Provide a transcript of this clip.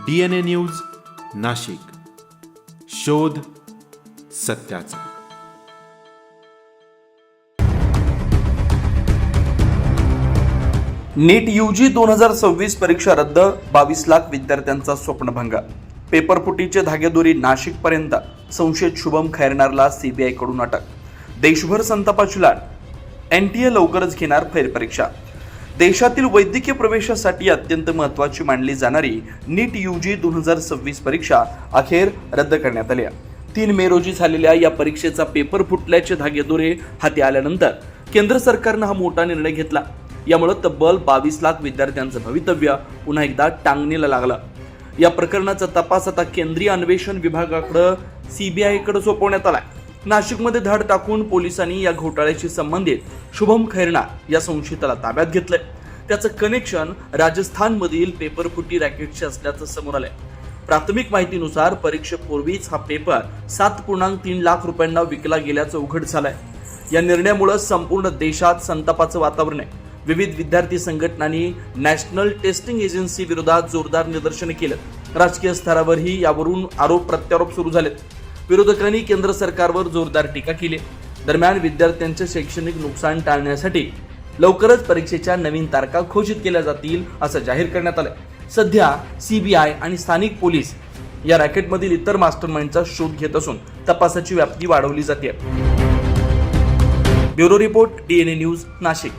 DNA news Nashik, शोध सत्याचा. नीट UG 2026 परीक्षा रद्द, 22 लाख विद्यार्थ्यांचा स्वप्नभंग. पेपरफुटीचे धागेदोरी नाशिकपर्यंत, संशयित शुभम खैरनारला CBI कडून अटक. देशभर संतापाची लाट, NTA लवकरच घेणार फेरपरीक्षा. देशातील वैद्यकीय प्रवेशासाठी अत्यंत महत्त्वाची मानली जाणारी नीट UG 2026 परीक्षा अखेर रद्द करण्यात आली. 3 मे रोजी झालेल्या या परीक्षेचा पेपर फुटल्याचे धागेदोरे हाती आल्यानंतर केंद्र सरकारनं हा मोठा निर्णय घेतला. यामुळे तब्बल 22 लाख विद्यार्थ्यांचं भवितव्य पुन्हा एकदा टांगणीला लागलं. या प्रकरणाचा तपास आता केंद्रीय अन्वेषण विभागाकडे CBI कडे सोपवण्यात आलाय. नाशिकमध्ये धाड टाकून पोलिसांनी या घोटाळ्याशी संबंधित शुभम खैरनार या संशयिताला ताब्यात घेतलंय. त्याचं कनेक्शन राजस्थानमधील पेपरफुटी रॅकेटशी असल्याचं समोर आलंय. प्राथमिक माहितीनुसार परीक्षेपूर्वीच हा पेपर 7.3 लाख रुपयांना विकला गेल्याचं उघड झालंय. या निर्णयामुळे संपूर्ण देशात संतापाचं वातावरण आहे. विविध विद्यार्थी संघटनांनी नॅशनल टेस्टिंग एजन्सी विरोधात जोरदार निदर्शने केलं. राजकीय स्तरावरही यावरून आरोप प्रत्यारोप सुरू झालेत. विरोधकांनी केंद्र सरकारवर जोरदार टीका केली. दरम्यान विद्यार्थ्यांचे शैक्षणिक नुकसान टाळण्यासाठी लवकरच परीक्षेच्या नवीन तारखा घोषित केल्या जातील असं जाहीर करण्यात आलंय. सध्या CBI आणि स्थानिक पोलीस या रॅकेटमधील इतर मास्टरमाइंडचा शोध घेत असून तपासाची व्याप्ती वाढवली जाते. Bureau report DNA news Nashik.